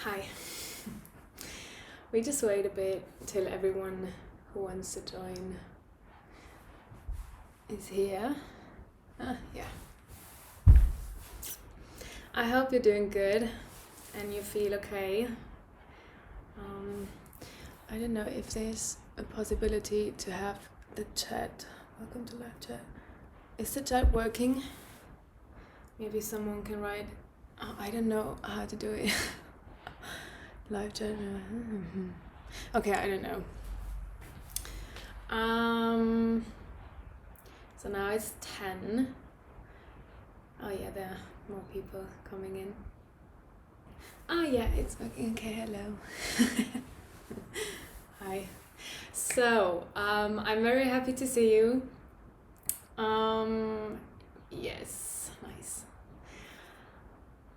Hi. We just wait a bit till everyone who wants to join is here. Yeah. I hope you're doing good and you feel okay. I don't know if there's a possibility to have the chat. Welcome to live chat. Is the chat working? Maybe someone can write. Oh, I don't know how to do it. Live chat. Okay, I don't know. So now it's 10. Oh yeah, there are more people coming in. Oh yeah, it's working. Okay, hello. Hi. So, I'm very happy to see you. Yes, nice.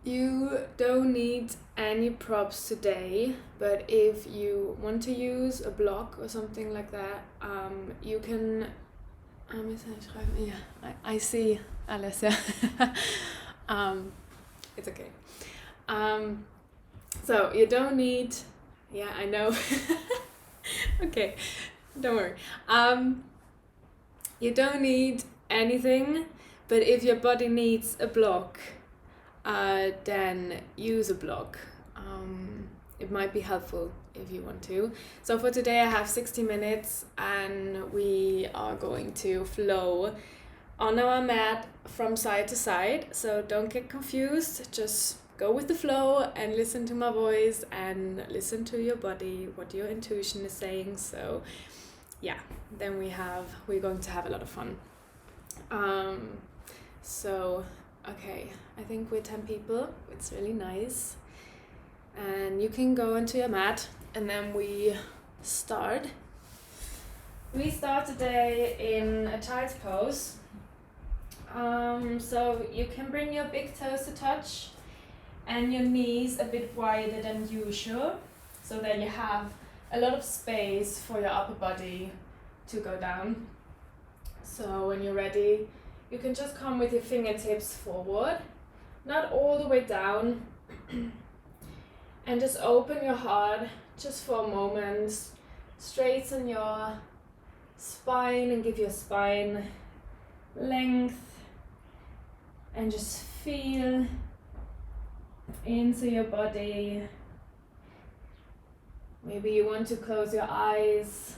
You don't need any props today, but if you want to use a block or something like that, you can. Yeah, I see alles. It's okay. So you don't need. Yeah, I know. Okay, don't worry. You don't need anything, but if your body needs a block, then use a block. It might be helpful if you want to. So for today I have 60 minutes and we are going to flow on our mat from side to side. So don't get confused, just go with the flow and listen to my voice and listen to your body, what your intuition is saying. So yeah, then we're going to have a lot of fun. Okay, I think we're 10 people. It's really nice. And you can go into your mat and then we start. We start today in a child's pose. So you can bring your big toes to touch and your knees a bit wider than usual, so that you have a lot of space for your upper body to go down. So when you're ready, you can just come with your fingertips forward, not all the way down, and just open your heart just for a moment. Straighten your spine and give your spine length, and just feel into your body. Maybe you want to close your eyes.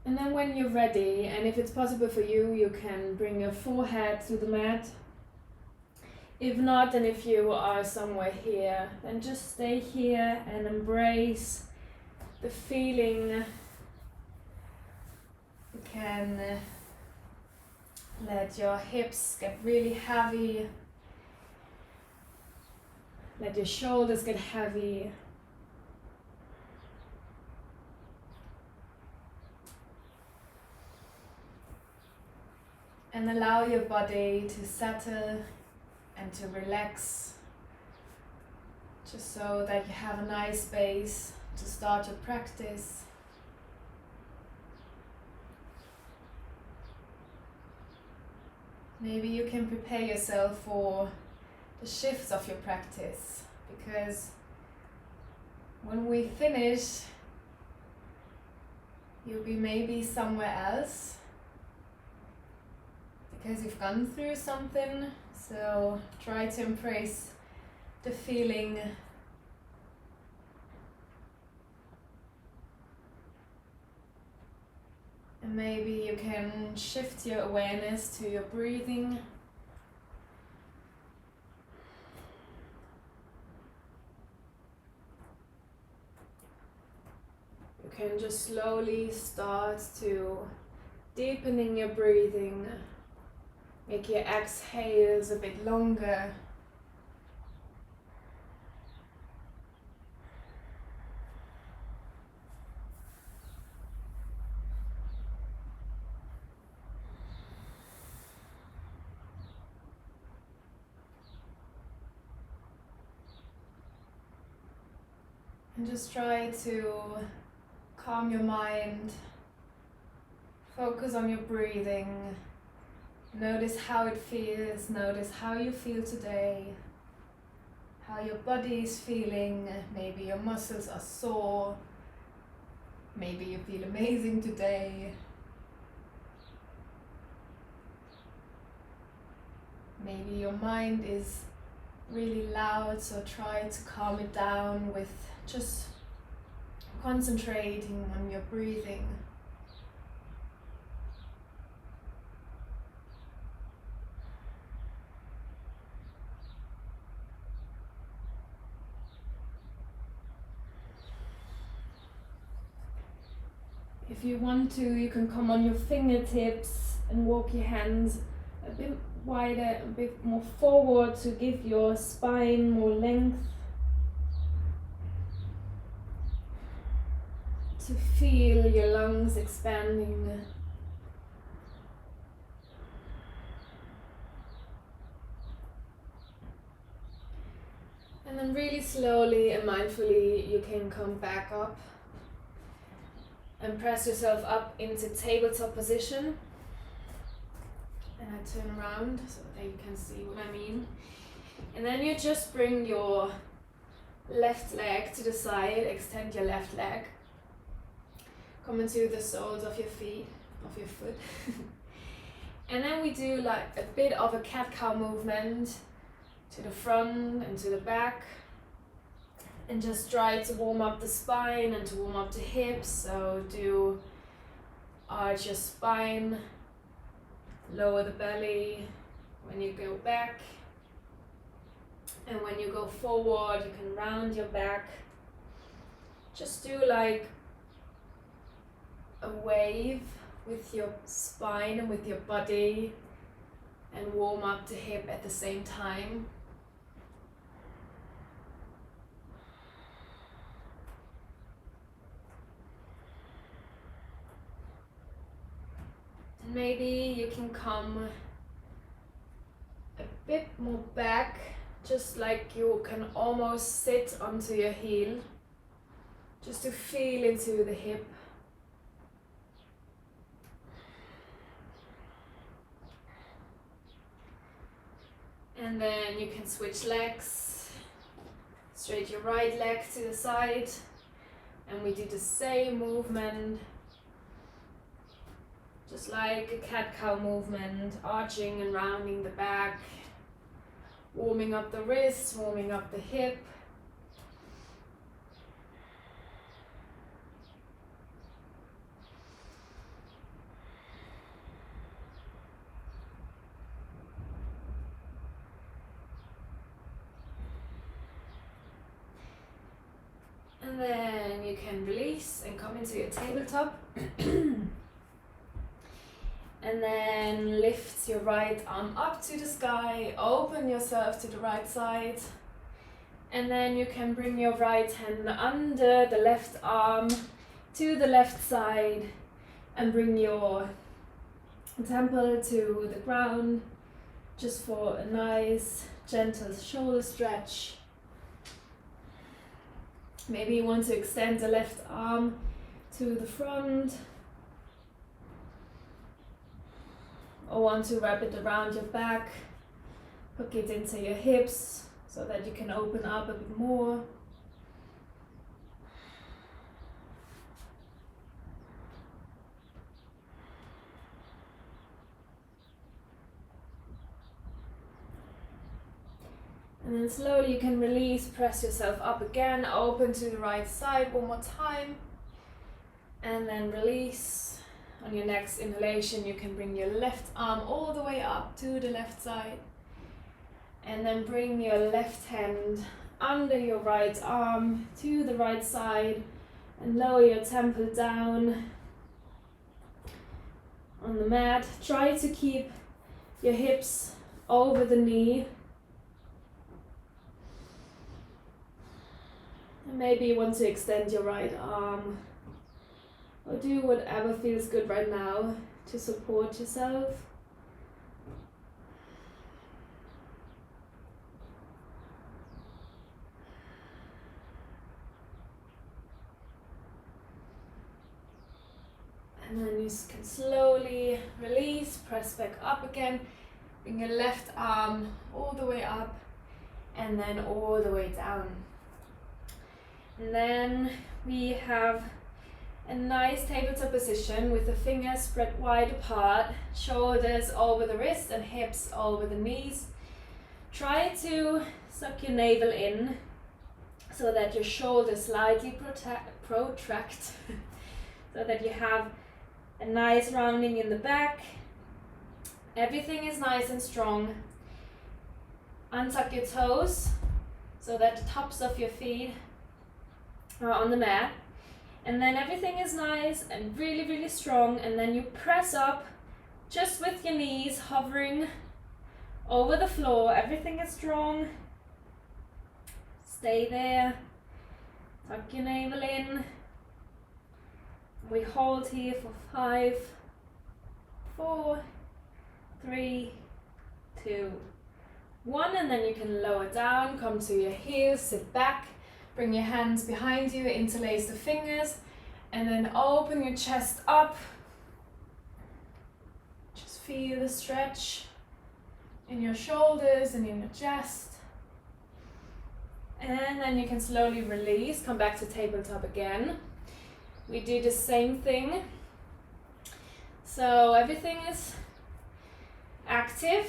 And then when you're ready, and if it's possible for you, you can bring your forehead to the mat. If not, and if you are somewhere here, then just stay here and embrace the feeling. You can let your hips get really heavy. Let your shoulders get heavy. And allow your body to settle and to relax, just so that you have a nice space to start your practice. Maybe you can prepare yourself for the shifts of your practice, because when we finish, you'll be maybe somewhere else, because you've gone through something. So try to embrace the feeling. And maybe you can shift your awareness to your breathing. You can just slowly start to deepening your breathing. Make your exhales a bit longer. And just try to calm your mind. Focus on your breathing. Notice how it feels. Notice how you feel today. how your body is feeling. Maybe your muscles are sore. Maybe you feel amazing today. Maybe your mind is really loud, so try to calm it down with just concentrating on your breathing. If you want to, you can come on your fingertips and walk your hands a bit wider, a bit more forward to give your spine more length. To feel your lungs expanding. And then really slowly and mindfully you can come back up and press yourself up into tabletop position. And I turn around so that you can see what I mean. And then you just bring your left leg to the side, extend your left leg. Come into the soles of your feet, of your foot. And then we do like a bit of a cat-cow movement to the front and to the back. And just try to warm up the spine and to warm up the hips. So do arch your spine, lower the belly when you go back. And when you go forward, you can round your back. Just do like a wave with your spine and with your body and warm up the hip at the same time. And maybe you can come a bit more back, just like you can almost sit onto your heel, just to feel into the hip. And then you can switch legs, straight your right leg to the side, and we do the same movement, just like a cat-cow movement, arching and rounding the back, warming up the wrists, warming up the hip. And then you can release and come into your tabletop. And then lift your right arm up to the sky, open yourself to the right side. And then you can bring your right hand under the left arm to the left side and bring your temple to the ground, just for a nice gentle shoulder stretch. Maybe you want to extend the left arm to the front, or want to wrap it around your back, hook it into your hips so that you can open up a bit more. And then slowly you can release, press yourself up again, open to the right side one more time. And then release. On your next inhalation, you can bring your left arm all the way up to the left side. And then bring your left hand under your right arm to the right side and lower your temple down on the mat. Try to keep your hips over the knee. And maybe you want to extend your right arm, or do whatever feels good right now to support yourself. And then you can slowly release, press back up again, bring your left arm all the way up, and then all the way down. And then we have a nice tabletop position with the fingers spread wide apart, shoulders over the wrist and hips over the knees. Try to suck your navel in so that your shoulders slightly protract so that you have a nice rounding in the back. Everything is nice and strong. Untuck your toes so that the tops of your feet are on the mat. And then everything is nice and really, really strong. And then you press up just with your knees hovering over the floor. Everything is strong. Stay there. Tuck your navel in. We hold here for 5, 4, 3, 2, 1, and then you can lower down, come to your heels, sit back, bring your hands behind you, interlace the fingers, and then open your chest up. Just feel the stretch in your shoulders and in your chest. And then you can slowly release, come back to tabletop again. We do the same thing. So everything is active.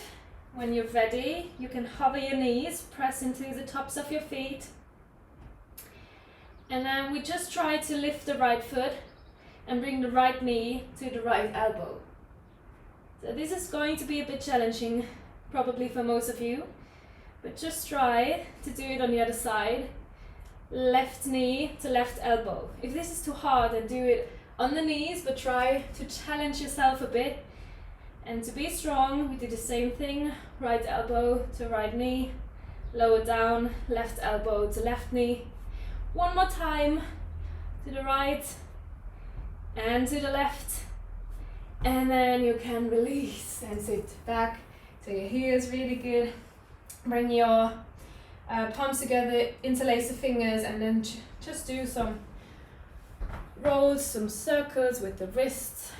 When you're ready, you can hover your knees, press into the tops of your feet. And then we just try to lift the right foot and bring the right knee to the right elbow. So this is going to be a bit challenging, probably for most of you, but just try to do it on the other side. Left knee to left elbow. If this is too hard, then do it on the knees, but try to challenge yourself a bit. And to be strong, we do the same thing. Right elbow to right knee, lower down, left elbow to left knee. One more time, to the right and to the left. And then you can release and sit back to your heels, really good. Bring your palms together, interlace the fingers, and then just do some rolls, some circles with the wrists.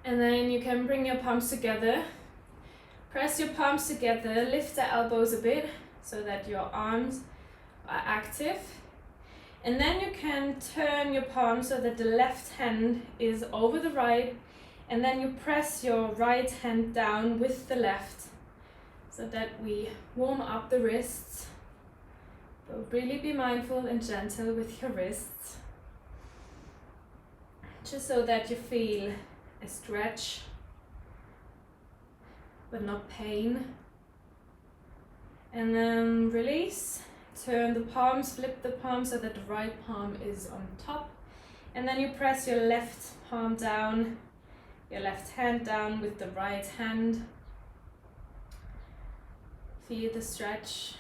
And then you can bring your palms together, press your palms together, lift the elbows a bit so that your arms are active. And then you can turn your palm so that the left hand is over the right, and then you press your right hand down with the left so that we warm up the wrists. But really be mindful and gentle with your wrists, just so that you feel a stretch but not pain. And then release, turn the palms, flip the palms so that the right palm is on top, and then you press your left palm down, your left hand down with the right hand. Feel the stretch.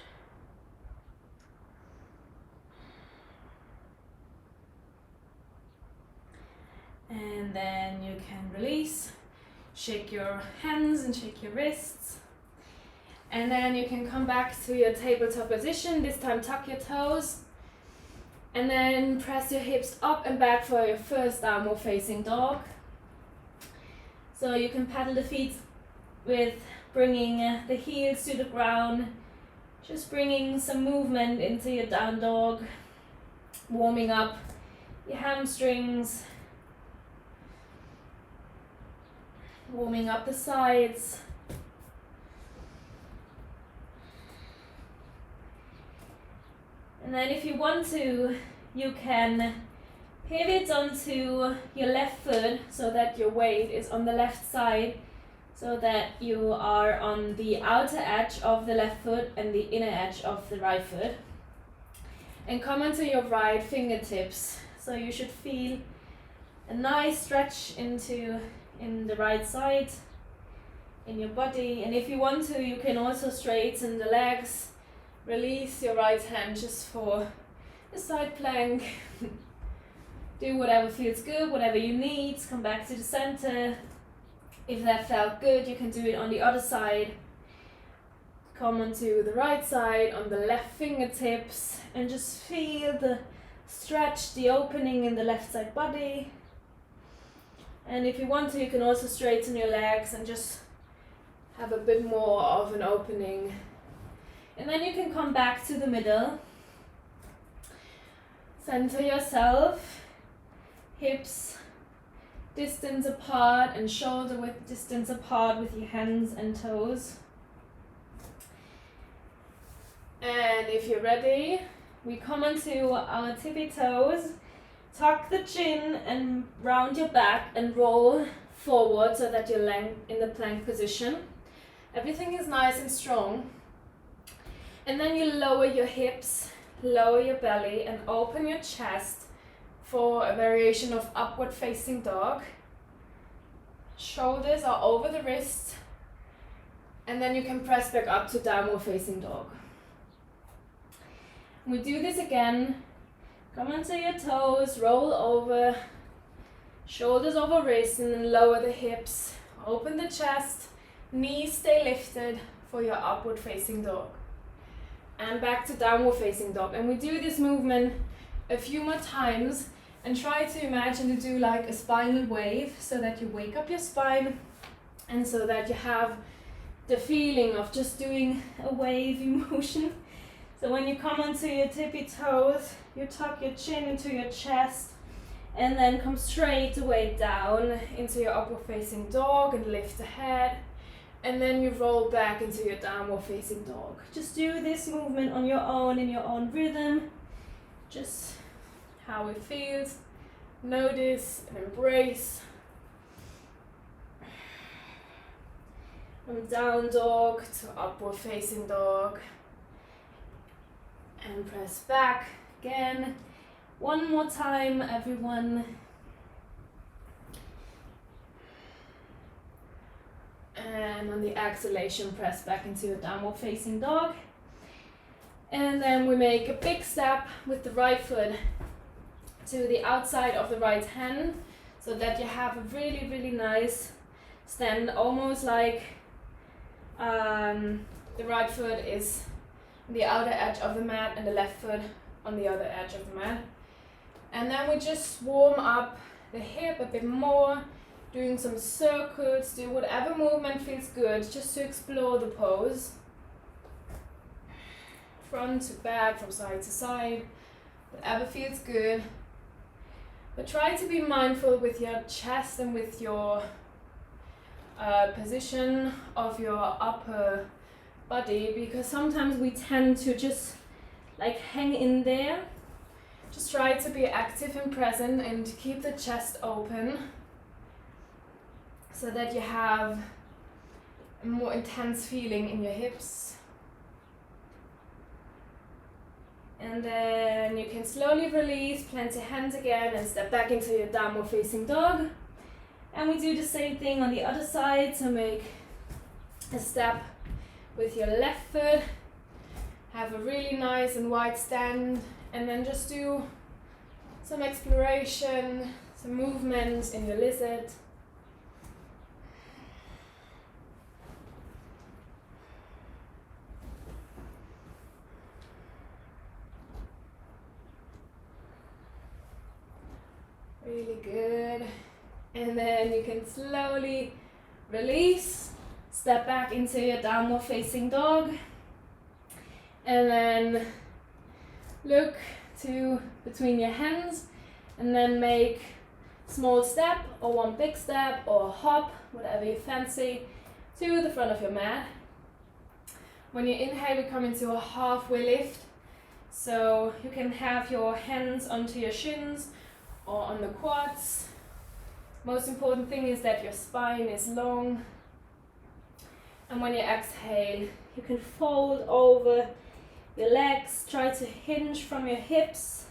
And then you can release, shake your hands and shake your wrists. And then you can come back to your tabletop position. This time tuck your toes. And then press your hips up and back for your first downward facing dog. So you can paddle the feet with bringing the heels to the ground. Just bringing some movement into your down dog. Warming up your hamstrings. Warming up the sides. And then if you want to, you can pivot onto your left foot so that your weight is on the left side, so that you are on the outer edge of the left foot and the inner edge of the right foot. And come onto your right fingertips. So you should feel a nice stretch in the right side, in your body. And if you want to, you can also straighten the legs. Release your right hand just for a side plank. Do whatever feels good, whatever you need. Come back to the center. If that felt good, you can do it on the other side. Come onto the right side on the left fingertips and just feel the stretch, the opening in the left side body. And if you want to, you can also straighten your legs and just have a bit more of an opening. And then you can come back to the middle. Center yourself, hips distance apart and shoulder width distance apart with your hands and toes. And if you're ready, we come onto our tippy toes, tuck the chin and round your back and roll forward so that you're in the plank position. Everything is nice and strong. And then you lower your hips, lower your belly and open your chest for a variation of upward facing dog. Shoulders are over the wrists and then you can press back up to downward facing dog. We do this again. Come onto your toes, roll over, shoulders over wrists and then lower the hips. Open the chest, knees stay lifted for your upward facing dog. And back to downward facing dog. And we do this movement a few more times and try to imagine to do like a spinal wave so that you wake up your spine and so that you have the feeling of just doing a wavy motion. So when you come onto your tippy toes, you tuck your chin into your chest and then come straight away down into your upward facing dog and lift the head. And then you roll back into your downward facing dog. Just do this movement on your own, in your own rhythm. Just how it feels. Notice and embrace. From down dog to upward facing dog. And press back again. One more time, everyone. And on the exhalation, press back into your downward facing dog. And then we make a big step with the right foot to the outside of the right hand so that you have a really, really nice stand, almost like the right foot is on the outer edge of the mat and the left foot on the other edge of the mat. And then we just warm up the hip a bit more, doing some circles, do whatever movement feels good, just to explore the pose. Front to back, from side to side, whatever feels good. But try to be mindful with your chest and with your position of your upper body, because sometimes we tend to just like hang in there. Just try to be active and present and keep the chest open so that you have a more intense feeling in your hips. And then you can slowly release, plant your hands again and step back into your downward facing dog. And we do the same thing on the other side, so make a step with your left foot, have a really nice and wide stand, and then just do some exploration, some movements in your lizard. Really good. And then you can slowly release, step back into your downward facing dog, and then look to between your hands and then make small step or one big step or a hop, whatever you fancy, to the front of your mat. When you inhale, we come into a halfway lift, so you can have your hands onto your shins or on the quads. Most important thing is that your spine is long. And when you exhale, you can fold over your legs, try to hinge from your hips.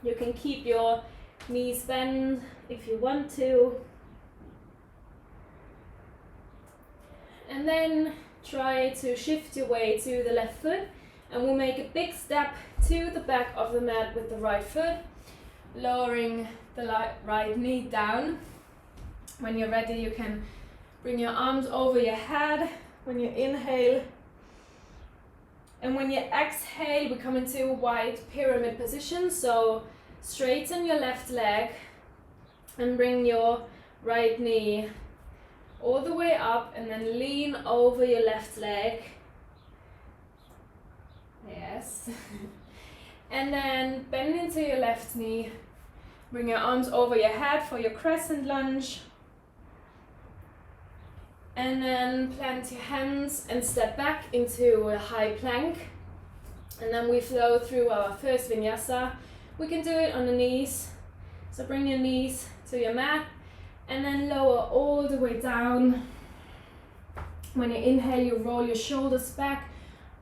You can keep your knees bent if you want to. And then try to shift your way to the left foot, and we'll make a big step to the back of the mat with the right foot, lowering the right knee down. When you're ready, you can bring your arms over your head when you inhale. And when you exhale, we come into a wide pyramid position. So Straighten your left leg and bring your right knee all the way up and then lean over your left leg. Yes. And then bend into your left knee. Bring your arms over your head for your crescent lunge. And then plant your hands and step back into a high plank. And then we flow through our first vinyasa. We can do it on the knees. So bring your knees to your mat and then lower all the way down. When you inhale, you roll your shoulders back,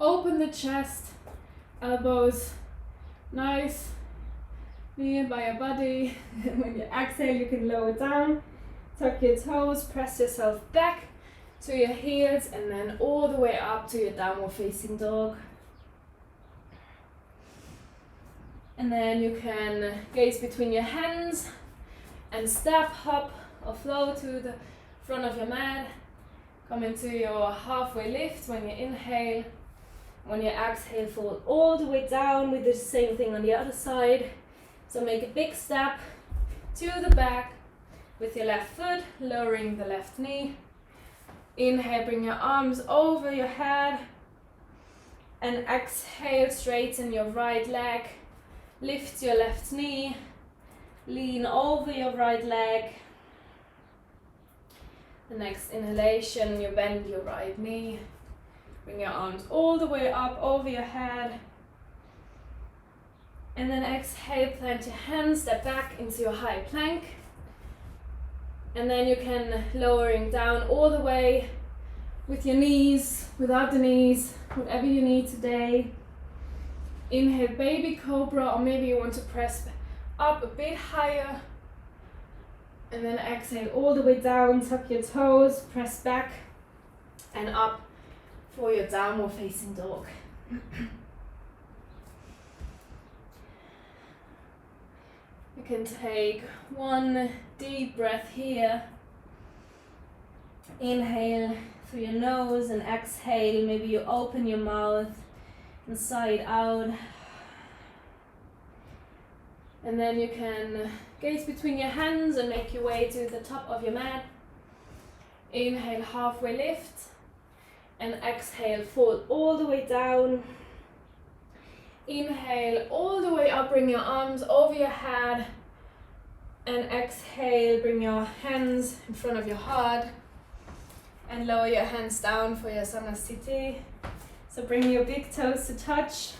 open the chest, elbows nice near by your body. And when you exhale, you can lower down, tuck your toes, press yourself back to your heels, and then all the way up to your downward facing dog. And then you can gaze between your hands and step, hop or flow to the front of your mat. Come into your halfway lift when you inhale. When you exhale, fold all the way down. We do the same thing on the other side. So make a big step to the back with your left foot, lowering the left knee. Inhale, bring your arms over your head. And exhale, straighten your right leg. Lift your left knee, lean over your right leg. The next inhalation, you bend your right knee. Bring your arms all the way up over your head. And then exhale, plant your hands, step back into your high plank. And then you can lowering down all the way with your knees, without the knees, whatever you need today. Inhale, baby cobra, or maybe you want to press up a bit higher. And then exhale all the way down, tuck your toes, press back and up for your downward facing dog. You can take one deep breath here. Inhale through your nose and exhale, maybe you open your mouth inside out. And then you can gaze between your hands and make your way to the top of your mat. Inhale, halfway lift. And exhale, fold all the way down. Inhale, all the way up, bring your arms over your head. And exhale, bring your hands in front of your heart. And lower your hands down for your Samasthiti. So bring your big toes to touch.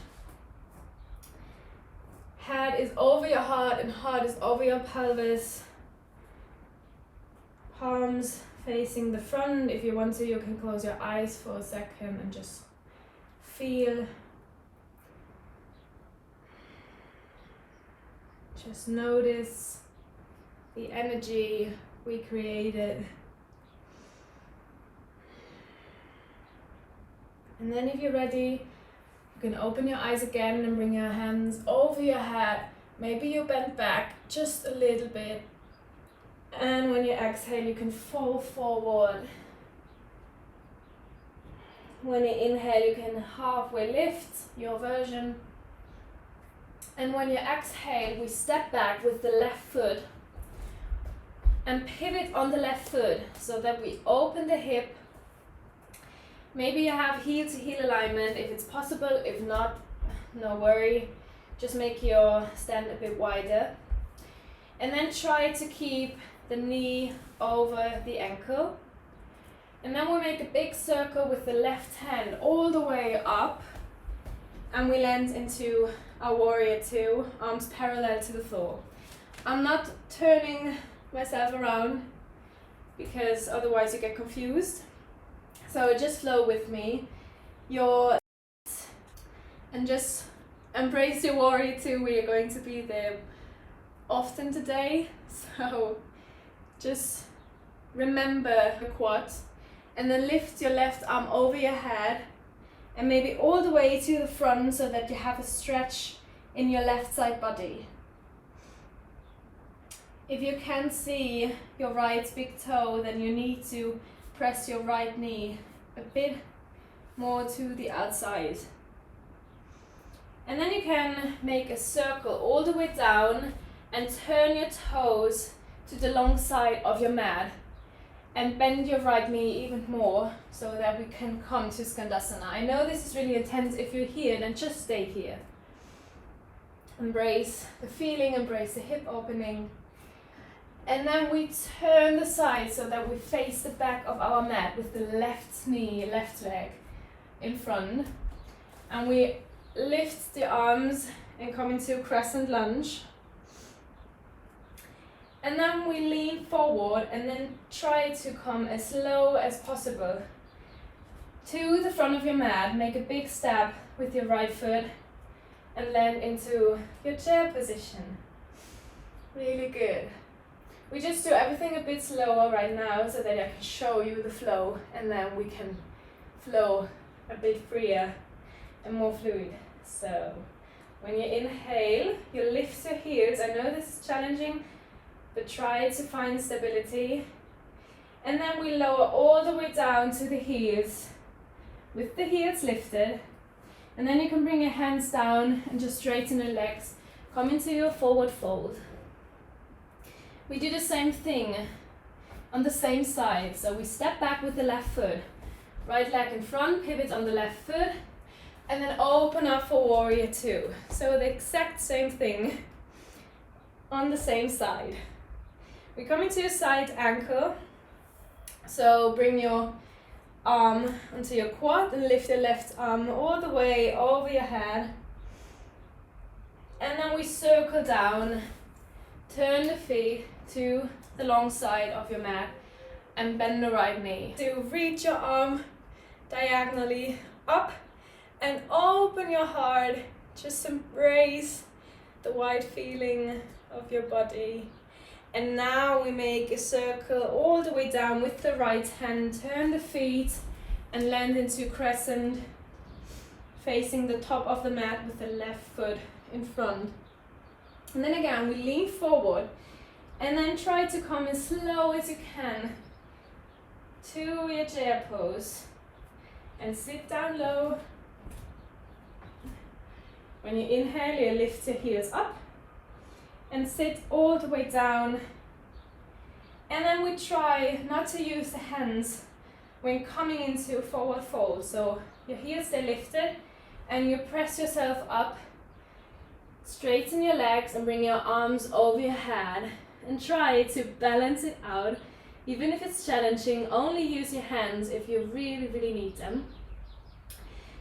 Head is over your heart and heart is over your pelvis. Palms facing the front. If you want to, you can close your eyes for a second and just feel. Just notice the energy we created. And then if you're ready, you can open your eyes again and bring your hands over your head. Maybe you bend back just a little bit. And when you exhale, you can fall forward. When you inhale, you can halfway lift, your version. And when you exhale, we step back with the left foot and pivot on the left foot so that we open the hip. Maybe you have heel to heel alignment if it's possible. If not, no worry. Just make your stand a bit wider. And then try to keep the knee over the ankle. And then we make a big circle with the left hand all the way up. And we land into our warrior two, arms parallel to the floor. I'm not turning myself around because otherwise you get confused. So just flow with me. And just embrace your warrior two. We are going to be there often today. So just remember the quad and then lift your left arm over your head and maybe all the way to the front so that you have a stretch in your left side body. If you can't see your right big toe, then you need to press your right knee a bit more to the outside. And then you can make a circle all the way down and turn your toes to the long side of your mat. And bend your right knee even more so that we can come to Skandasana. I know this is really intense. If you're here, then just stay here. Embrace the feeling, embrace the hip opening. And then we turn the side so that we face the back of our mat with the left knee, left leg in front. And we lift the arms and come into crescent lunge. And then we lean forward and then try to come as low as possible to the front of your mat. Make a big step with your right foot and land into your chair position. Really good. We just do everything a bit slower right now so that I can show you the flow, and then we can flow a bit freer and more fluid. So when you inhale, you lift your heels. I know this is challenging, but try to find stability. And then we lower all the way down to the heels with the heels lifted. And then you can bring your hands down and just straighten your legs. Come into your forward fold. We do the same thing on the same side. So we step back with the left foot. Right leg in front, pivot on the left foot. And then open up for warrior two. So the exact same thing on the same side. We come into your side ankle. So bring your arm onto your quad and lift your left arm all the way over your head. And then we circle down, turn the feet to the long side of your mat and bend the right knee. So reach your arm diagonally up and open your heart. Just embrace the wide feeling of your body. And now we make a circle all the way down with the right hand. Turn the feet and land into crescent, facing the top of the mat with the left foot in front. And then again, we lean forward and then try to come as slow as you can to your chair pose and sit down low. When you inhale, you lift your heels up and sit all the way down. And then we try not to use the hands when coming into a forward fold. So your heels stay lifted and you press yourself up. Straighten your legs and bring your arms over your head and try to balance it out. Even if it's challenging, only use your hands if you really, really need them.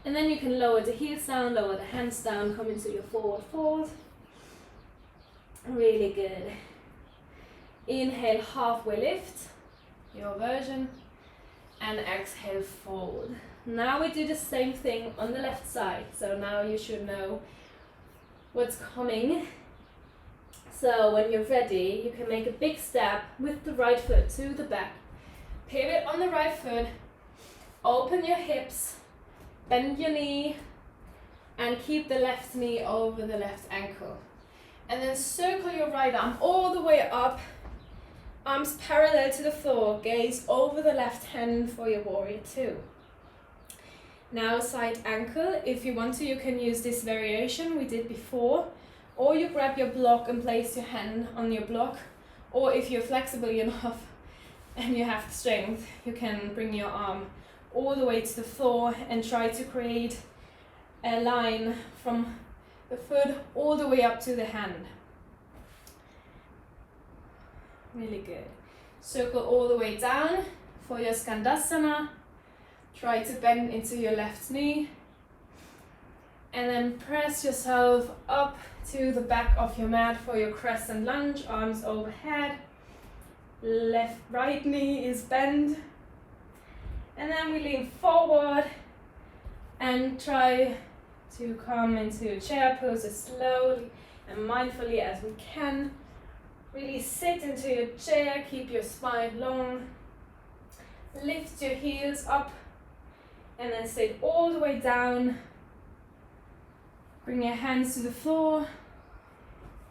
And then you can lower the heels down, lower the hands down, come into your forward fold. Really good. Inhale, halfway lift, your version, and exhale, fold. Now we do the same thing on the left side. So now you should know what's coming. So when you're ready, you can make a big step with the right foot to the back. Pivot on the right foot, open your hips, bend your knee, and keep the left knee over the left ankle. And then circle your right arm all the way up, arms parallel to the floor, gaze over the left hand for your warrior two. Now side ankle, if you want to, you can use this variation we did before, or you grab your block and place your hand on your block, or if you're flexible enough and you have the strength, you can bring your arm all the way to the floor and try to create a line from the foot all the way up to the hand. Really good. Circle all the way down for your Skandasana. Try to bend into your left knee. And then press yourself up to the back of your mat for your crescent lunge, arms overhead. Right knee is bent. And then we lean forward and try to come into a chair pose as slowly and mindfully as we can. Really sit into your chair, keep your spine long. Lift your heels up and then sit all the way down. Bring your hands to the floor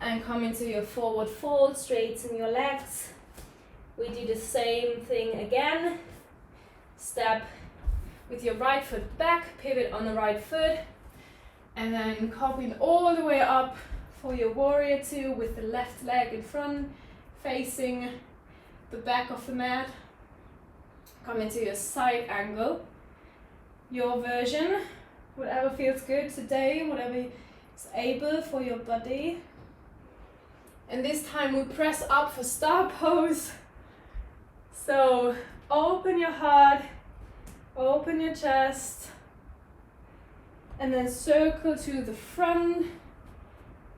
and come into your forward fold, straighten your legs. We do the same thing again. Step with your right foot back, pivot on the right foot, And then coming all the way up for your warrior two with the left leg in front, facing the back of the mat. Come into your side angle. Your version, whatever feels good today, whatever is able for your body. And this time we press up for star pose. So open your heart, open your chest, and then circle to the front.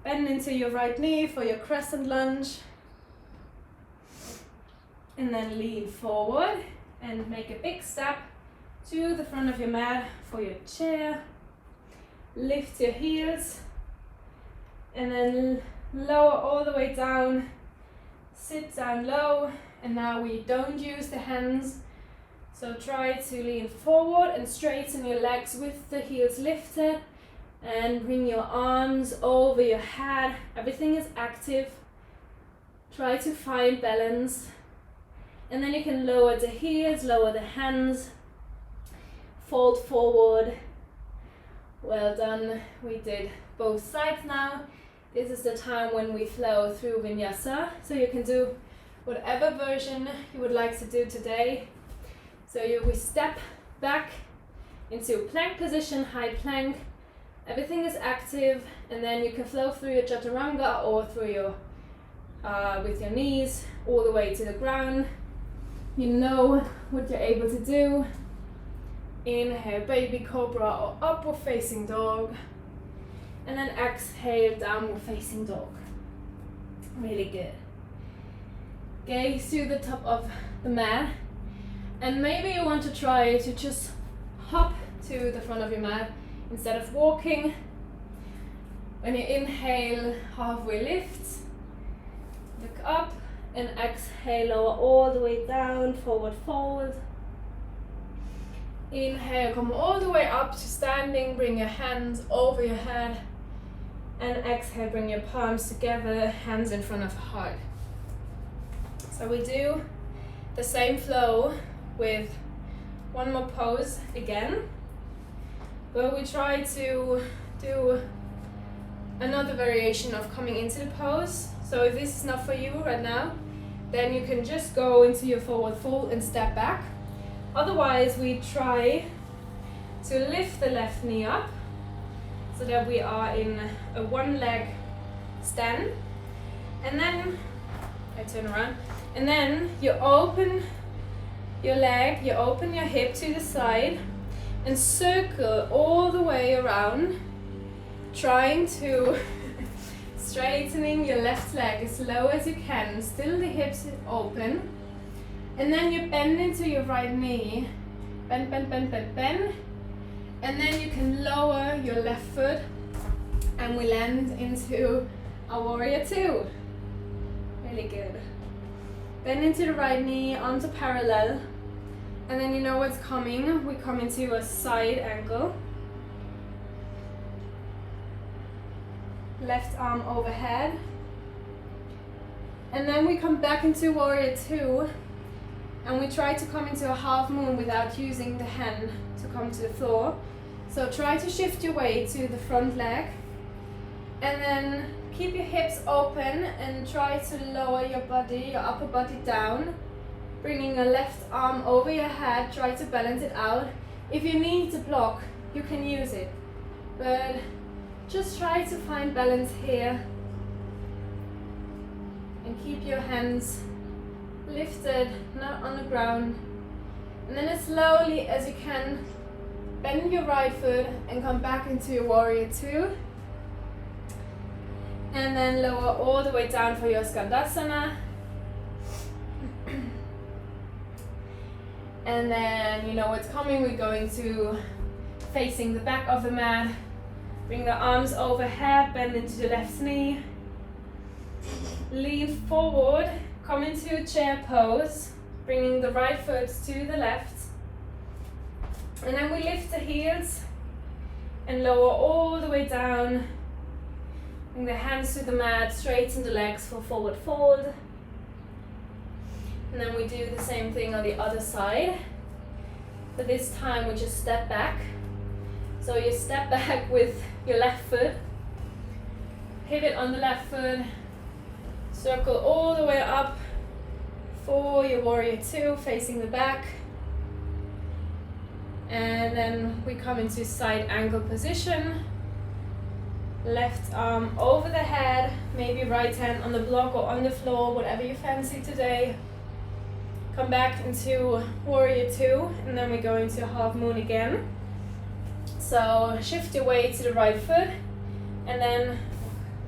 Bend into your right knee for your crescent lunge. And then lean forward and make a big step to the front of your mat for your chair. Lift your heels and then lower all the way down. Sit down low, and now we don't use the hands. So try to lean forward and straighten your legs with the heels lifted, and bring your arms over your head. Everything is active. Try to find balance. And then you can lower the heels, lower the hands, fold forward. Well done. We did both sides now. This is the time when we flow through vinyasa. So you can do whatever version you would like to do today. So we step back into plank position, high plank. Everything is active, and then you can flow through your chaturanga or through your with your knees all the way to the ground. You know what you're able to do. Inhale, baby cobra or upward facing dog, and then exhale, downward facing dog. Really good. Gaze to the top of the mat, and maybe you want to try to just hop to the front of your mat instead of walking. When you inhale, halfway lift, look up, and exhale, lower all the way down, forward fold. Inhale, come all the way up to standing, bring your hands over your head, and exhale, bring your palms together, hands in front of the heart. So we do the same flow with one more pose again, but we try to do another variation of coming into the pose. So if this is not for you right now, then you can just go into your forward fold and step back. Otherwise, we try to lift the left knee up so that we are in a one leg stand. And then I turn around, and then you open your leg, you open your hip to the side and circle all the way around, trying to straightening your left leg as low as you can, still the hips open. And then you bend into your right knee, bend, bend, bend, bend, bend. And then you can lower your left foot, and we land into a warrior two. Really good. Bend into the right knee, onto parallel. And then you know what's coming. We come into a side angle. Left arm overhead. And then we come back into warrior two. And we try to come into a half moon without using the hand to come to the floor. So try to shift your weight to the front leg. And then keep your hips open and try to lower your body, your upper body down. Bringing your left arm over your head, try to balance it out. If you need to block, you can use it. But just try to find balance here. And keep your hands lifted, not on the ground. And then as slowly as you can, bend your right foot and come back into your warrior two. And then lower all the way down for your skandasana. And then you know what's coming. We're going to facing the back of the mat. Bring the arms overhead, bend into the left knee. Lean forward, come into a chair pose, bringing the right foot to the left. And then we lift the heels and lower all the way down. Bring the hands to the mat, straighten the legs for forward fold. And then we do the same thing on the other side. But this time we just step back, So you step back with your left foot, pivot on the left foot, circle all the way up for your warrior two, facing the back. And then we come into side angle position. Left arm over the head, maybe right hand on the block or on the floor, whatever you fancy today. Come back into warrior two, and then we go into half moon again. So shift your weight to the right foot, and then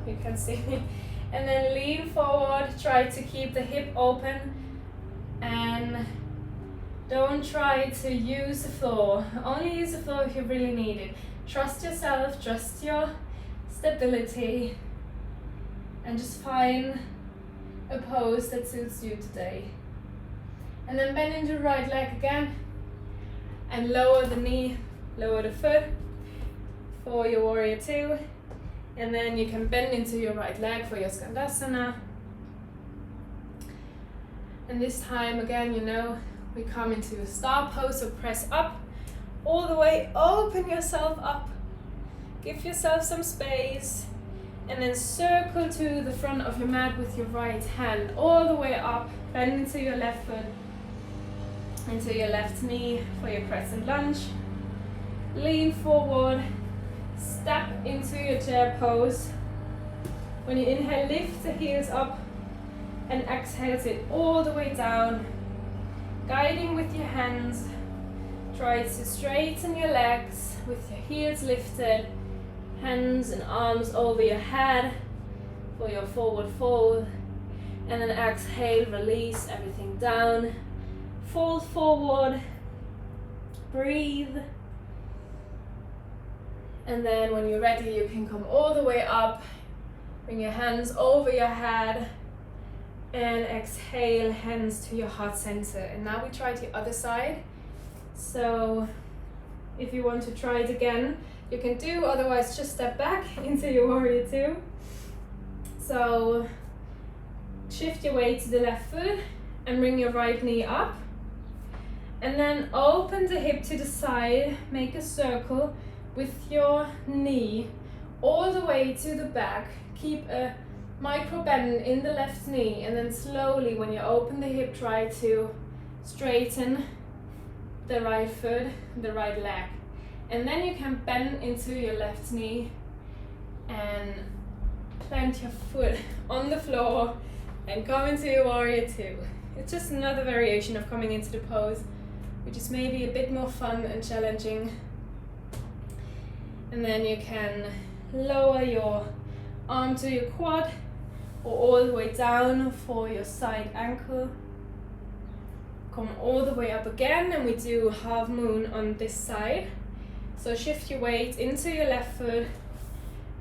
you can see me, and then lean forward. Try to keep the hip open, and don't try to use the floor. Only use the floor if you really need it. Trust yourself, trust your stability, and just find a pose that suits you today. And then bend into the right leg again, and lower the knee, lower the foot for your warrior two. And then you can bend into your right leg for your skandasana. And this time again, we come into a star pose, so press up all the way, open yourself up, give yourself some space, and then circle to the front of your mat with your right hand all the way up, bend into your left foot, into your left knee for your crescent lunge, lean forward, step into your chair pose. When you inhale, lift the heels up, and exhale, sit all the way down, guiding with your hands. Try to straighten your legs with your heels lifted, hands and arms over your head for your forward fold, and then exhale, release everything down, fold forward, breathe, and then when you're ready you can come all the way up, bring your hands over your head, and exhale, hands to your heart center. And now we try the other side. So if you want to try it again, you can do, otherwise just step back into your warrior two. So shift your weight to the left foot and bring your right knee up, and then open the hip to the side, make a circle with your knee all the way to the back. Keep a micro bend in the left knee, and then slowly when you open the hip, try to straighten the right foot, the right leg, and then you can bend into your left knee and plant your foot on the floor and come into your warrior two. It's just another variation of coming into the pose, which is maybe a bit more fun and challenging. And then you can lower your arm to your quad or all the way down for your side ankle. Come all the way up again, and we do half moon on this side. So shift your weight into your left foot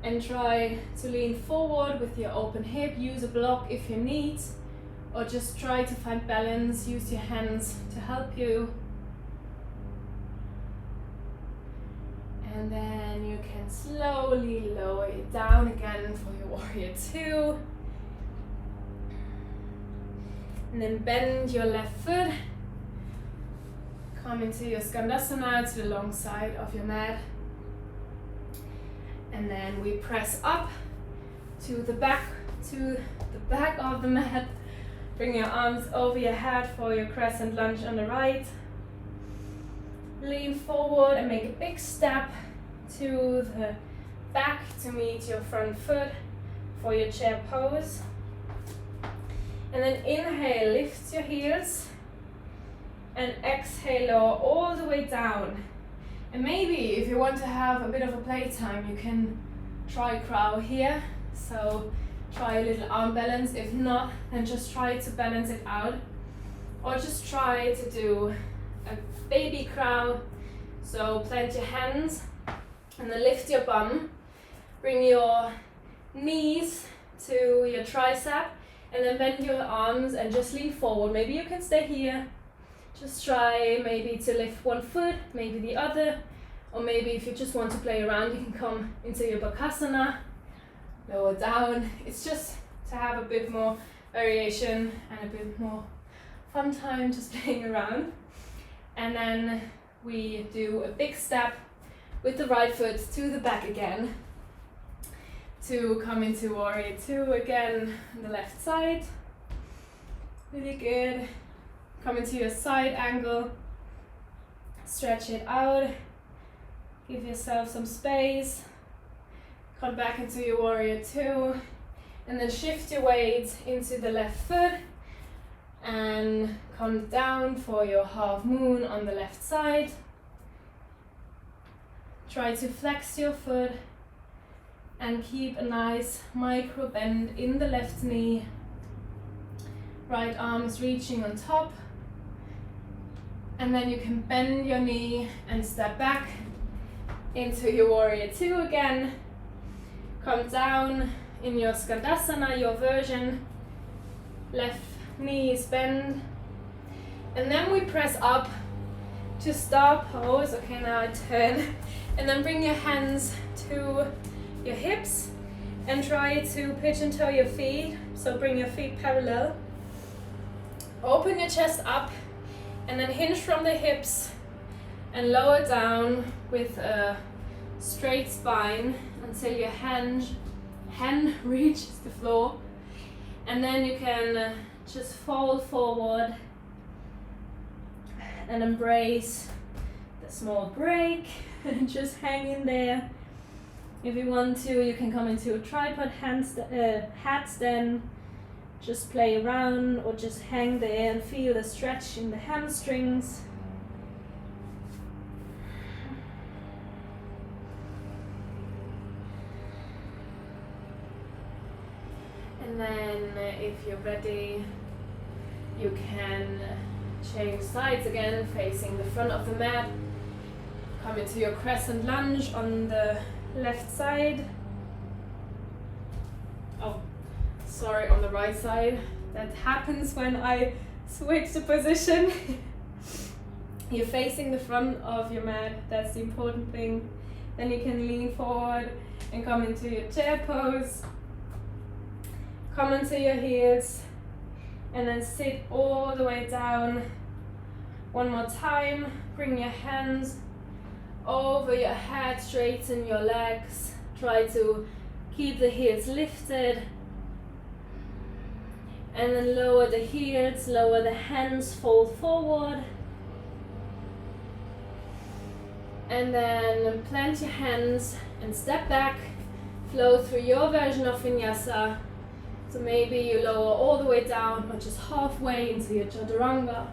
and try to lean forward with your open hip. Use a block if you need, or just try to find balance. Use your hands to help you. And then you can slowly lower it down again for your warrior two. And then bend your left foot. Come into your skandasana to the long side of your mat. And then we press up to the back of the mat. Bring your arms over your head for your crescent lunge on the right. Lean forward and make a big step to the back to meet your front foot for your chair pose. And then inhale, lift your heels, and exhale, lower all the way down. And maybe if you want to have a bit of a playtime, you can try crow here. So try a little arm balance. If not, then just try to balance it out. Or just try to do a baby crow. So plant your hands and then lift your bum. Bring your knees to your tricep, and then bend your arms and just lean forward. Maybe you can stay here. Just try maybe to lift one foot, maybe the other, or maybe if you just want to play around, you can come into your bakasana, lower down. It's just to have a bit more variation and a bit more fun time just playing around. And then we do a big step with the right foot to the back again to come into warrior two again on the left side. Really good. Come into your side angle, stretch it out, give yourself some space, come back into your warrior two, and then shift your weight into the left foot and come down for your half moon on the left side. Try to flex your foot and keep a nice micro bend in the left knee. Right arm is reaching on top. And then you can bend your knee and step back into your warrior two again. Come down in your Skandasana, your version. Left knee is bent. And then we press up to star pose. Okay, now I turn. And then bring your hands to your hips and try to pigeon toe your feet. So bring your feet parallel. Open your chest up and then hinge from the hips and lower down with a straight spine until your hand reaches the floor. And then you can just fold forward and embrace the small break and just hang in there. If you want to, you can come into a tripod handstand. Just play around or just hang there and feel the stretch in the hamstrings. And then if you're ready, you can change sides again, facing the front of the mat. Come into your crescent lunge on the left side. Oh, sorry, on the right side. That happens when I switch the position. You're facing the front of your mat, that's the important thing. Then you can lean forward and come into your chair pose. Come onto your heels and then sit all the way down. One more time, bring your hands over your head, straighten your legs. Try to keep the heels lifted. And then lower the heels, lower the hands, fold forward. And then plant your hands and step back. Flow through your version of vinyasa. So maybe you lower all the way down or just halfway into your chaturanga.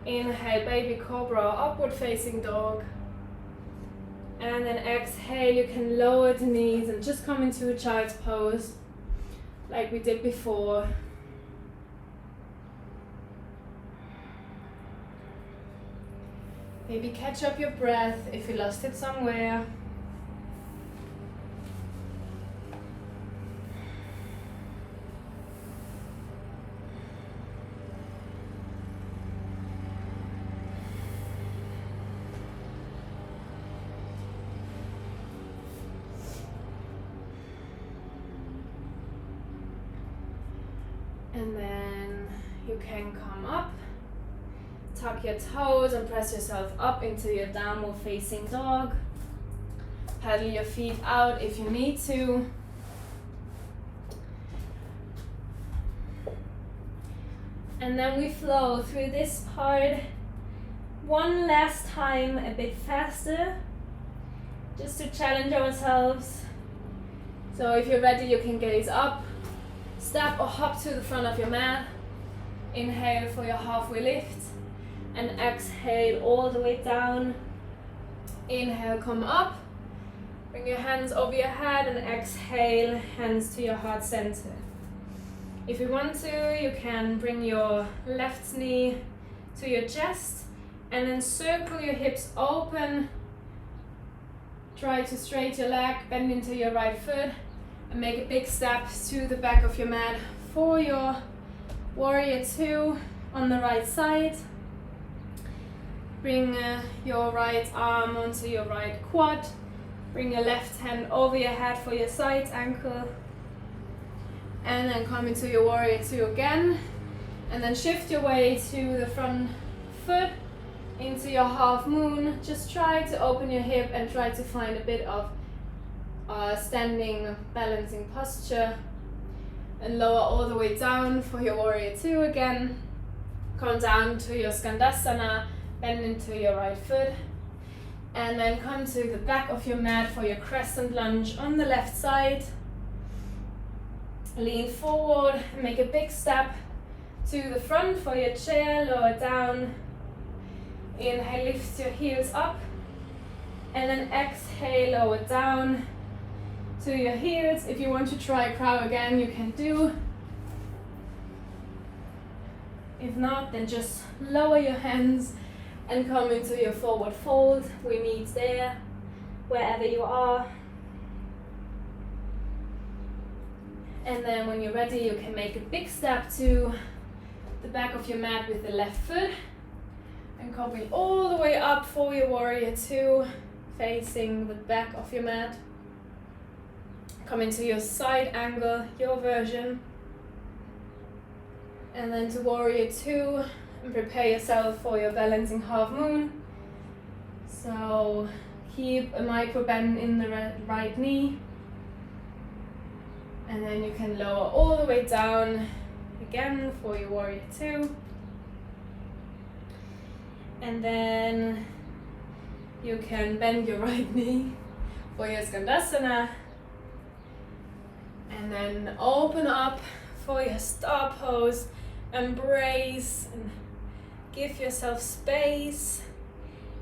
Inhale, baby cobra, upward facing dog. And then exhale, you can lower the knees and just come into a child's pose like we did before. Maybe catch up your breath if you lost it somewhere. And then you can come up, tuck your toes and press yourself up into your downward facing dog. Paddle your feet out if you need to. And then we flow through this part one last time, a bit faster, just to challenge ourselves. So if you're ready, you can gaze up. Step or hop to the front of your mat. Inhale for your halfway lift and exhale all the way down. Inhale, come up. Bring your hands over your head and exhale, hands to your heart center. If you want to, you can bring your left knee to your chest and then circle your hips open. Try to straighten your leg, bend into your right foot. And make a big step to the back of your mat for your warrior two on the right side. Bring your right arm onto your right quad. Bring your left hand over your head for your side ankle. And then come into your warrior two again. And then shift your way to the front foot into your half moon. Just try to open your hip and try to find a bit of standing balancing posture, and lower all the way down for your warrior two again. Come down to your skandasana, bend into your right foot, and then come to the back of your mat for your crescent lunge on the left side. Lean forward, make a big step to the front for your chair, lower down. Inhale, lift your heels up, and then exhale, lower down to your heels. If you want to try crow again, you can do. If not, then just lower your hands and come into your forward fold. We meet there, wherever you are. And then when you're ready, you can make a big step to the back of your mat with the left foot and coming all the way up for your warrior two, facing the back of your mat. Come into your side angle, your version. And then to warrior two, and prepare yourself for your balancing half moon. So keep a micro bend in the right knee. And then you can lower all the way down again for your warrior two. And then you can bend your right knee for your skandasana. And then open up for your star pose. Embrace and give yourself space.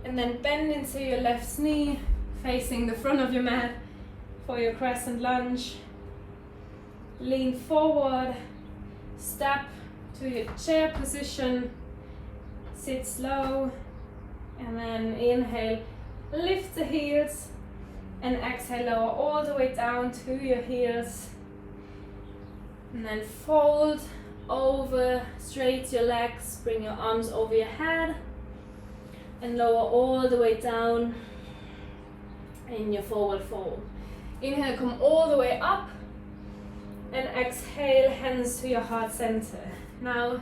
And then bend into your left knee, facing the front of your mat for your crescent lunge. Lean forward, step to your chair position, sit slow, and then inhale, lift the heels, and exhale, lower all the way down to your heels. And then fold over, straight your legs, bring your arms over your head, and lower all the way down in your forward fold. Inhale, come all the way up, and exhale, hands to your heart center. Now,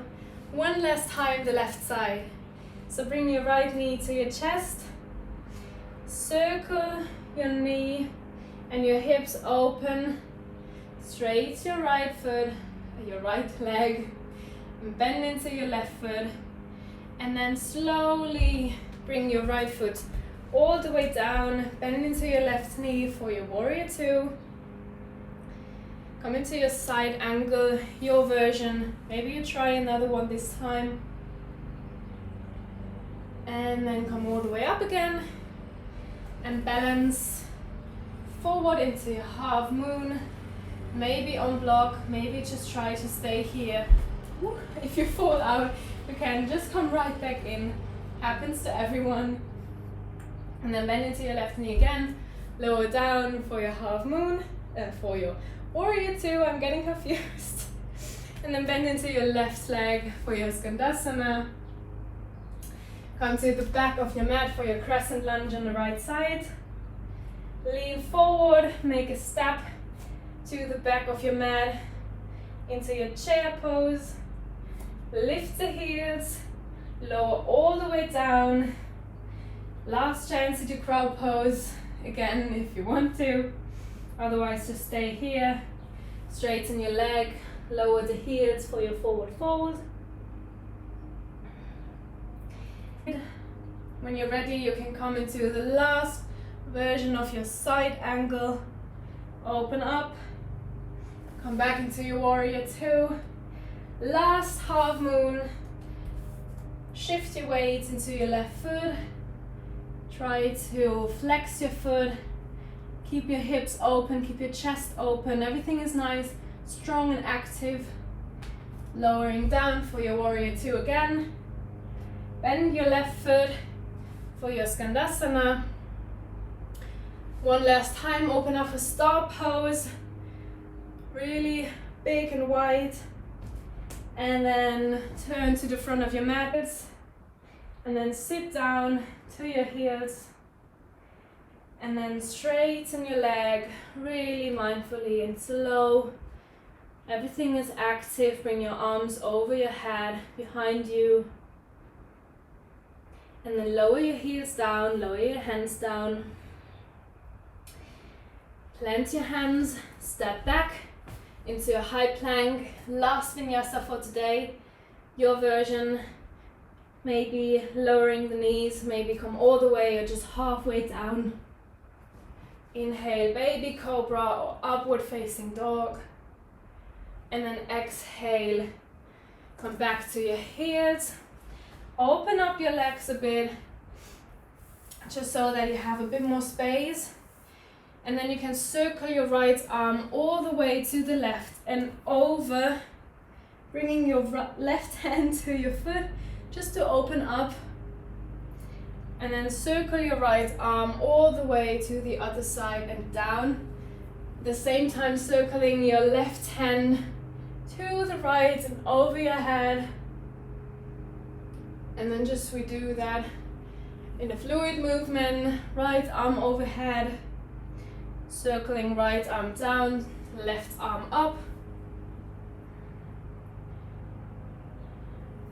one last time the left side. So bring your right knee to your chest, circle your knee and your hips open, straight your right foot, your right leg, and bend into your left foot, and then slowly bring your right foot all the way down, bend into your left knee for your warrior two. Come into your side angle, your version. Maybe you try another one this time. And then come all the way up again. And balance forward into your half moon. Maybe on block, maybe just try to stay here. If you fall out, you can just come right back in. Happens to everyone. And then bend into your left knee again. Lower down for your half moon, for your warrior two, I'm getting confused. And then bend into your left leg for your skandasana. Come to the back of your mat for your crescent lunge on the right side. Lean forward, make a step to the back of your mat into your chair pose. Lift the heels, lower all the way down. Last chance to do crow pose again if you want to. Otherwise, just stay here. Straighten your leg, lower the heels for your forward fold. When you're ready, you can come into the last version of your side angle. Open up, come back into your warrior two. Last half moon. Shift your weight into your left foot. Try to flex your foot. Keep your hips open, keep your chest open. Everything is nice, strong and active. Lowering down for your warrior two again. Bend your left foot for your skandasana. One last time, open up a star pose. Really big and wide. And then turn to the front of your mat. And then sit down to your heels. And then straighten your leg really mindfully and slow. Everything is active. Bring your arms over your head, behind you. And then lower your heels down, lower your hands down. Plant your hands, step back into a high plank. Last vinyasa for today. Your version, maybe lowering the knees, maybe come all the way or just halfway down. Inhale, baby cobra or upward facing dog. And then exhale, come back to your heels. Open up your legs a bit, just so that you have a bit more space. And then you can circle your right arm all the way to the left and over, bringing your left hand to your foot just to open up. And then circle your right arm all the way to the other side and down. At the same time circling your left hand to the right and over your head. And then just we do that in a fluid movement, right arm overhead, circling right arm down, left arm up.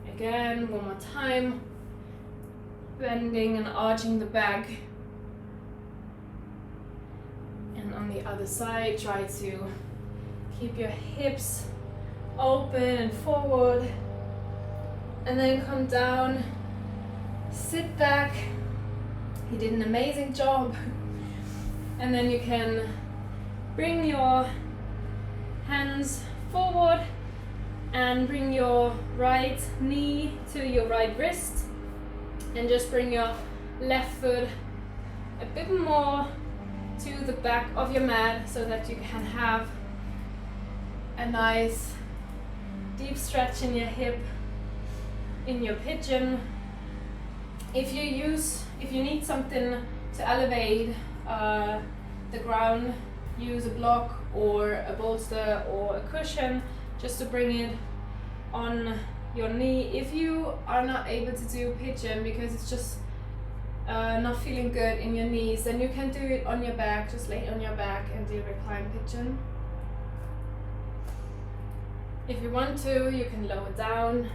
Again, one more time, bending and arching the back. And on the other side, try to keep your hips open and forward. And then come down, sit back. You did an amazing job. And then you can bring your hands forward and bring your right knee to your right wrist. And just bring your left foot a bit more to the back of your mat so that you can have a nice deep stretch in your hip, in your pigeon. If you need something to elevate the ground, use a block or a bolster or a cushion just to bring it on your knee. If you are not able to do pigeon because it's just not feeling good in your knees, then you can do it on your back. Just lay on your back and do recline pigeon. If you want to, you can lower down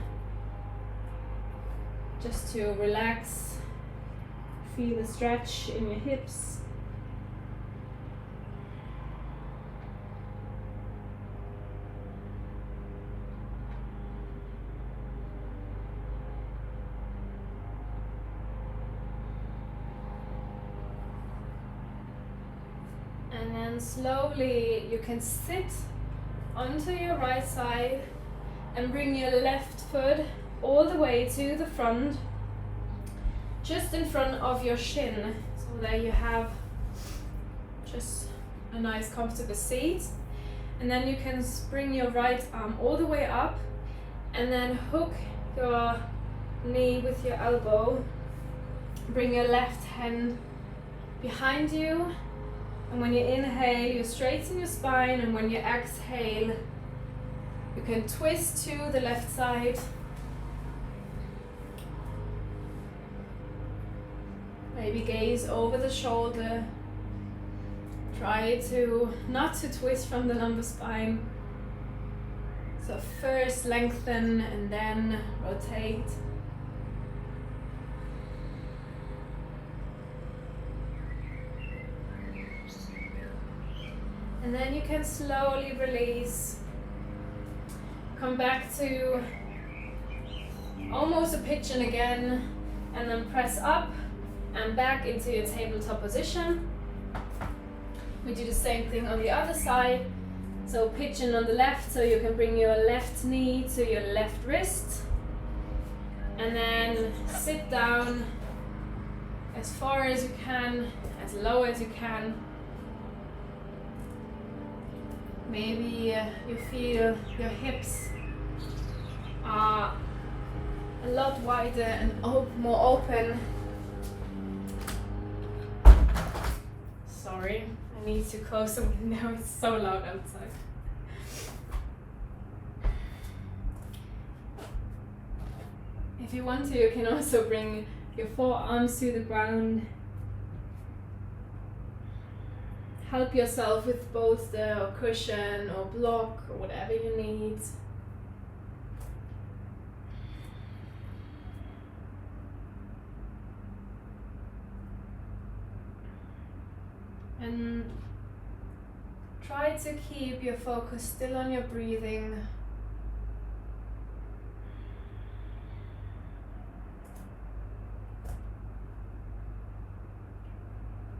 just to relax, feel the stretch in your hips. And then slowly you can sit onto your right side and bring your left foot all the way to the front, just in front of your shin, so that you have just a nice comfortable seat. And then you can bring your right arm all the way up and then hook your knee with your elbow. Bring your left hand behind you, and when you inhale, you straighten your spine, and when you exhale, you can twist to the left side. Maybe gaze over the shoulder. Try to not to twist from the lumbar spine. So first lengthen and then rotate. And then you can slowly release. Come back to almost a pigeon again, and then press up and back into your tabletop position. We do the same thing on the other side. So pigeon on the left, so you can bring your left knee to your left wrist. And then sit down as far as you can, as low as you can. Maybe you feel your hips are a lot wider and more open. Sorry, I need to close the window, it's so loud outside. If you want to, you can also bring your forearms to the ground. Help yourself with bolster or cushion or block or whatever you need. And try to keep your focus still on your breathing.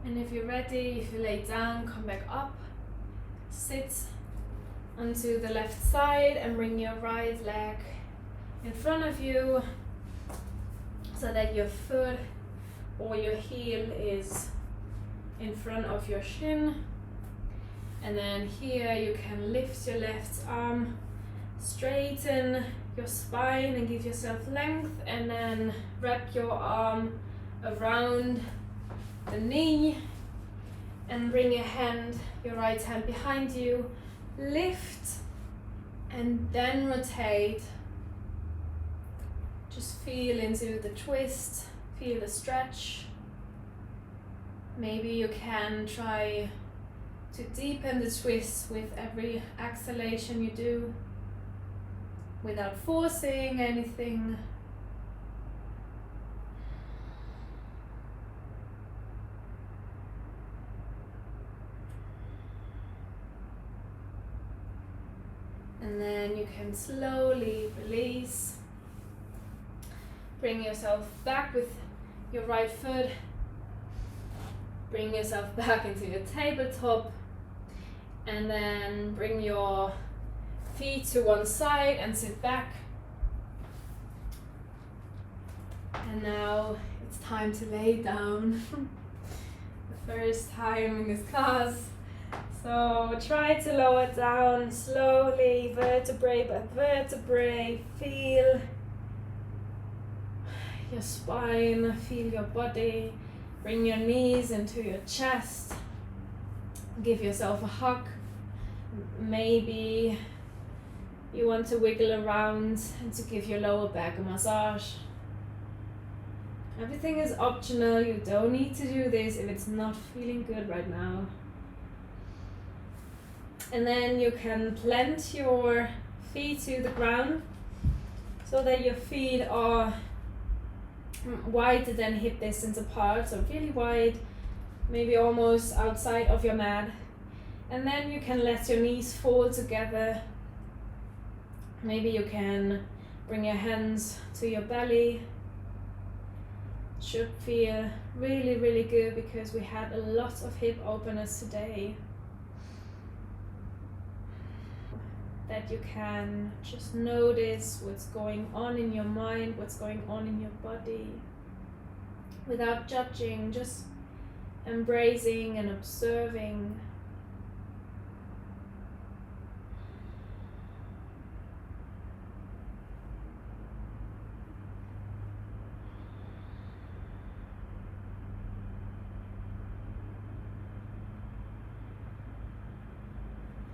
And if you're ready, if you lay down, come back up. Sit onto the left side and bring your right leg in front of you so that your foot or your heel is in front of your shin. And then here you can lift your left arm, straighten your spine and give yourself length, and then wrap your arm around the knee and bring your right hand behind you, lift and then rotate. Just feel into the twist, feel the stretch. Maybe you can try to deepen the twist with every exhalation you do without forcing anything. And then you can slowly release. Bring yourself back with your right foot. Bring yourself back into your tabletop. And then bring your feet to one side and sit back. And now it's time to lay down. The first time in this class. So try to lower down slowly, vertebrae by vertebrae. Feel your spine, feel your body. Bring your knees into your chest. Give yourself a hug. Maybe you want to wiggle around and to give your lower back a massage. Everything is optional. You don't need to do this if it's not feeling good right now. And then you can plant your feet to the ground so that your feet are wider than hip distance apart, so really wide, maybe almost outside of your mat. And then you can let your knees fall together. Maybe you can bring your hands to your belly. Should feel really, really good because we had a lot of hip openers today. That you can just notice what's going on in your mind, what's going on in your body, without judging, just embracing and observing.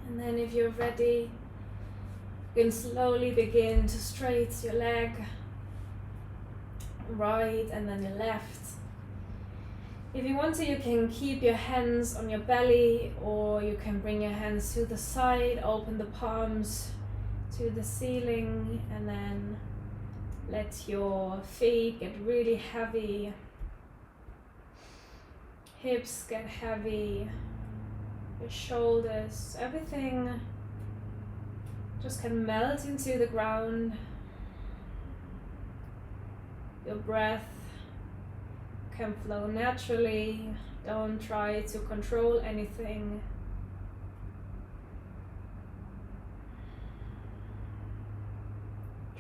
And then if you're ready, you can slowly begin to straighten your leg, right and then your left. If you want to, you can keep your hands on your belly, or you can bring your hands to the side, open the palms to the ceiling, and then let your feet get really heavy, hips get heavy, your shoulders, everything just can melt into the ground. Your breath can flow naturally. Don't try to control anything.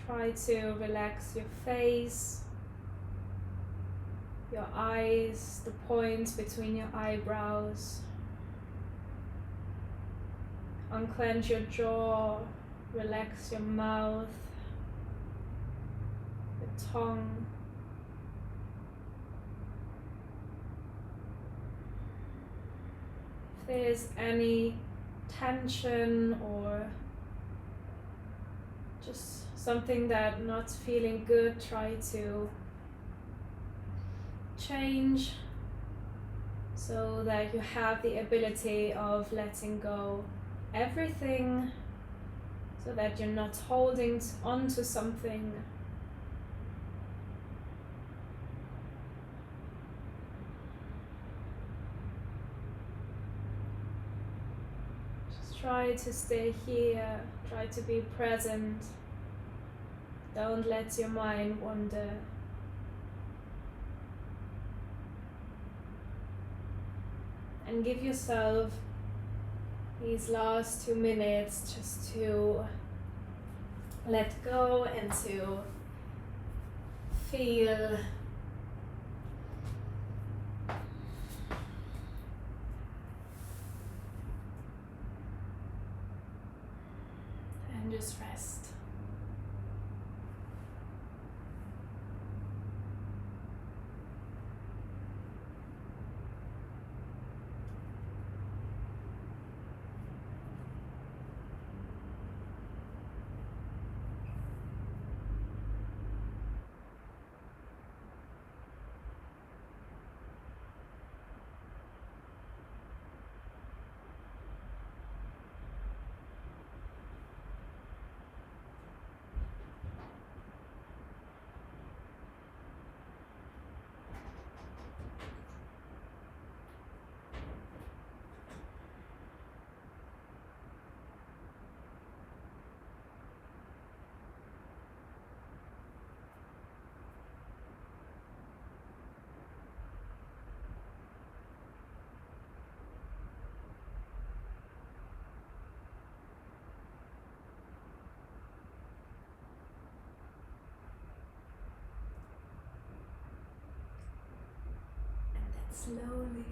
Try to relax your face, your eyes, the points between your eyebrows. Unclench your jaw, relax your mouth, your tongue. If there's any tension or just something that not feeling good, try to change so that you have the ability of letting go everything, so that you're not holding on to something. Try to stay here, try to be present. Don't let your mind wander. And give yourself these last 2 minutes just to let go and to feel and just rest. Slowly,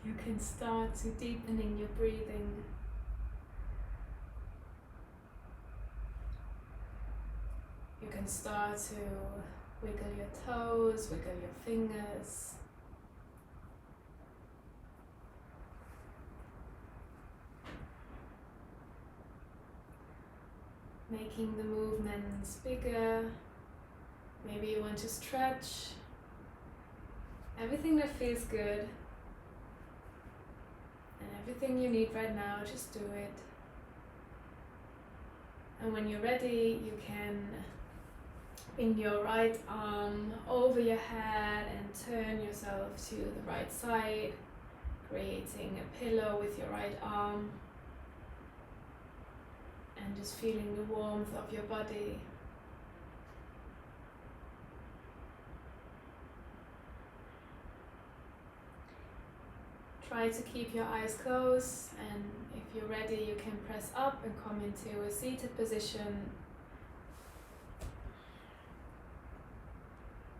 you can start to deepening your breathing. You can start to wiggle your toes, wiggle your fingers. Making the movements bigger. Maybe you want to stretch. Everything that feels good and everything you need right now, just do it. And when you're ready, you can bring your right arm over your head and turn yourself to the right side, creating a pillow with your right arm and just feeling the warmth of your body. Try to keep your eyes closed, and if you're ready you can press up and come into a seated position,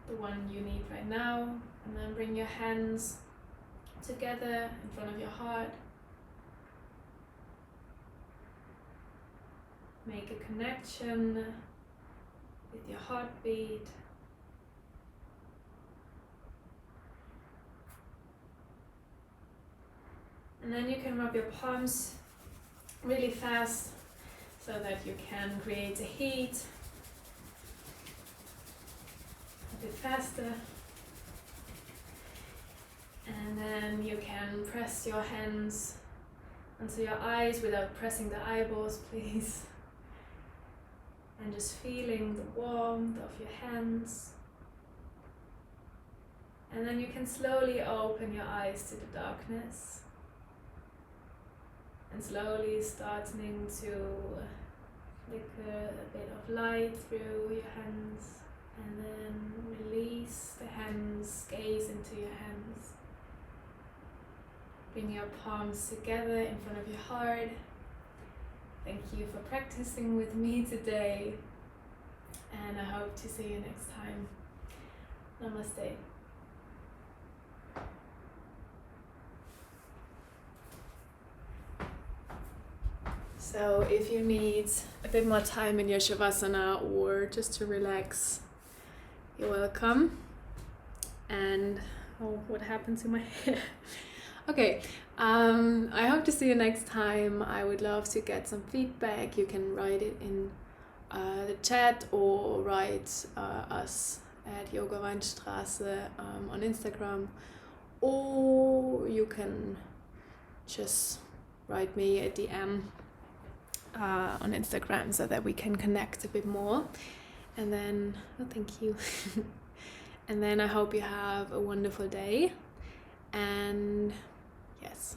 the one you need right now, and then bring your hands together in front of your heart. Make a connection with your heartbeat. And then you can rub your palms really fast so that you can create a heat a bit faster. And then you can press your hands onto your eyes without pressing the eyeballs, please. And just feeling the warmth of your hands. And then you can slowly open your eyes to the darkness. And slowly starting to flicker a bit of light through your hands, and then release the hands, gaze into your hands. Bring your palms together in front of your heart. Thank you for practicing with me today, and I hope to see you next time. Namaste. So if you need a bit more time in your Shavasana or just to relax, you're welcome. And oh, what happened to my hair? Okay, I hope to see you next time. I would love to get some feedback. You can write it in the chat or write us at yogaweinstrasse on Instagram, or you can just write me a DM on Instagram so that we can connect a bit more. And then, oh, thank you. And then I hope you have a wonderful day, and yes,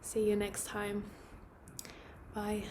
see you next time. Bye.